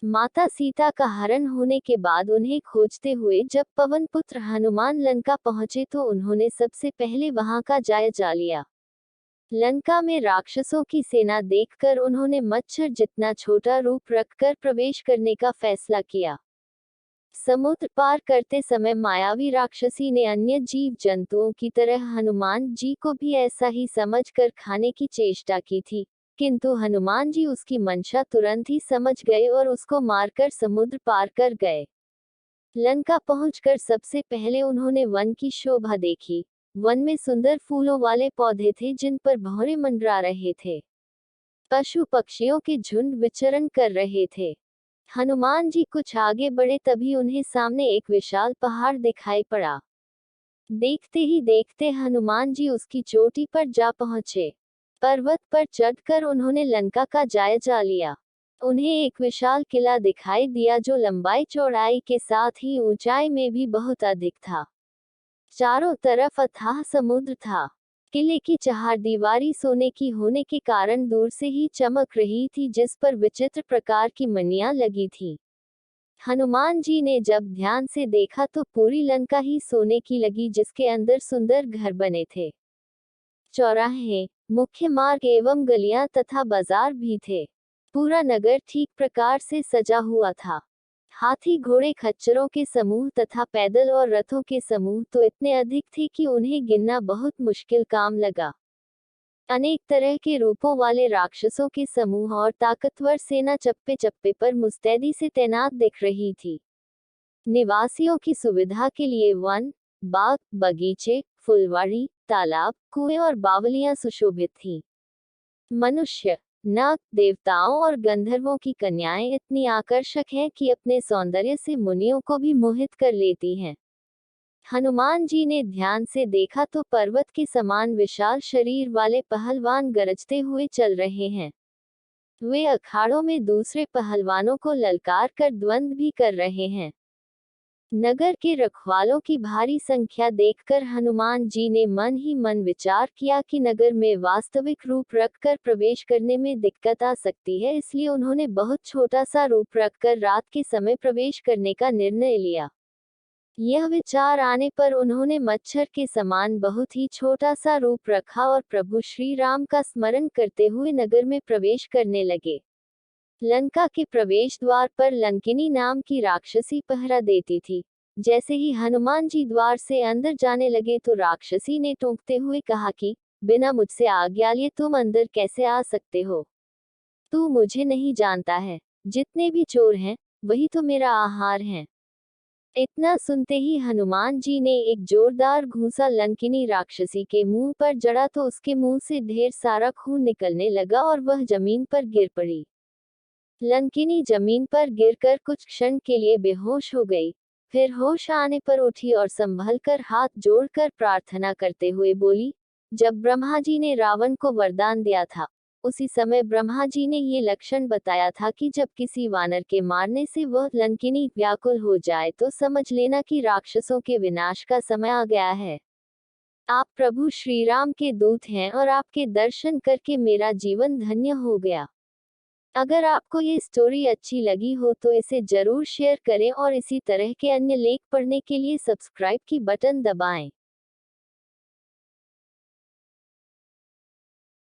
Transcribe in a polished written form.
माता सीता का हरण होने के बाद उन्हें खोजते हुए जब पवन पुत्र हनुमान लंका पहुंचे तो उन्होंने सबसे पहले वहां का जायजा लिया। लंका में राक्षसों की सेना देखकर उन्होंने मच्छर जितना छोटा रूप रखकर प्रवेश करने का फैसला किया। समुद्र पार करते समय मायावी राक्षसी ने अन्य जीव जंतुओं की तरह हनुमान जी को भी ऐसा ही समझकर खाने की चेष्टा की थी, किंतु हनुमान जी उसकी मंशा तुरंत ही समझ गए और उसको मारकर समुद्र पार कर गए। लंका पहुंचकर सबसे पहले उन्होंने वन की शोभा देखी। वन में सुंदर फूलों वाले पौधे थे जिन पर भंवरे मंडरा रहे थे। पशु पक्षियों के झुंड विचरण कर रहे थे। हनुमान जी कुछ आगे बढ़े तभी उन्हें सामने एक विशाल पहाड़ दिखाई पड़ा। देखते ही देखते हनुमान जी उसकी चोटी पर जा पहुंचे। पर्वत पर चढ़कर उन्होंने लंका का जायजा लिया। उन्हें एक विशाल किला दिखाई दिया जो लंबाई चौड़ाई के साथ ही ऊंचाई में भी बहुत अधिक था। चारों तरफ अथाह समुद्र था। किले की चहारदीवारी सोने की होने के कारण दूर से ही चमक रही थी, जिस पर विचित्र प्रकार की मणियां लगी थी। हनुमान जी ने जब ध्यान से देखा तो पूरी लंका ही सोने की लगी, जिसके अंदर सुंदर घर बने थे। चौराहे, मुख्य मार्ग एवं गलियां तथा बाजार भी थे। पूरा नगर ठीक प्रकार से सजा हुआ था। हाथी घोड़े खच्चरों के समूह तथा पैदल और रथों के समूह तो इतने अधिक थे कि उन्हें गिनना बहुत मुश्किल काम लगा। अनेक तरह के रूपों वाले राक्षसों के समूह और ताकतवर सेना चप्पे चप्पे पर मुस्तैदी से तैनात दिख रही थी। निवासियों की सुविधा के लिए वन, बाग, बगीचे, फुलवाड़ी, तालाब, कुएं और बावलियां सुशोभित थीं। मनुष्य, नाग, देवताओं और गंधर्वों की कन्याएं इतनी आकर्षक हैं कि अपने सौंदर्य से मुनियों को भी मोहित कर लेती हैं। हनुमान जी ने ध्यान से देखा तो पर्वत के समान विशाल शरीर वाले पहलवान गरजते हुए चल रहे हैं। वे अखाड़ों में दूसरे पहलवानों को ललकार कर द्वंद्व भी कर रहे हैं। नगर के रखवालों की भारी संख्या देखकर हनुमान जी ने मन ही मन विचार किया कि नगर में वास्तविक रूप रखकर प्रवेश करने में दिक्कत आ सकती है, इसलिए उन्होंने बहुत छोटा सा रूप रखकर रात के समय प्रवेश करने का निर्णय लिया। यह विचार आने पर उन्होंने मच्छर के समान बहुत ही छोटा सा रूप रखा और प्रभु श्री राम का स्मरण करते हुए नगर में प्रवेश करने लगे। लंका के प्रवेश द्वार पर लंकिनी नाम की राक्षसी पहरा देती थी। जैसे ही हनुमान जी द्वार से अंदर जाने लगे तो राक्षसी ने टोंकते हुए कहा कि बिना मुझसे आज्ञा लिए तुम अंदर कैसे आ सकते हो? तू मुझे नहीं जानता है। जितने भी चोर हैं वही तो मेरा आहार हैं। इतना सुनते ही हनुमान जी ने एक जोरदार घूंसा लंकिनी राक्षसी के मुंह पर जड़ा तो उसके मुंह से ढेर सारा खून निकलने लगा और वह जमीन पर गिर पड़ी। लंकिनी जमीन पर गिरकर कुछ क्षण के लिए बेहोश हो गई, फिर होश आने पर उठी और संभलकर हाथ जोड़कर प्रार्थना करते हुए बोली, जब ब्रह्मा जी ने रावण को वरदान दिया था, उसी समय ब्रह्मा जी ने ये लक्षण बताया था कि जब किसी वानर के मारने से वह लंकिनी व्याकुल हो जाए तो समझ लेना कि राक्षसों के विनाश का समय आ गया है। आप प्रभु श्री राम के दूत हैं और आपके दर्शन करके मेरा जीवन धन्य हो गया। अगर आपको ये स्टोरी अच्छी लगी हो तो इसे जरूर शेयर करें और इसी तरह के अन्य लेख पढ़ने के लिए सब्सक्राइब की बटन दबाएं।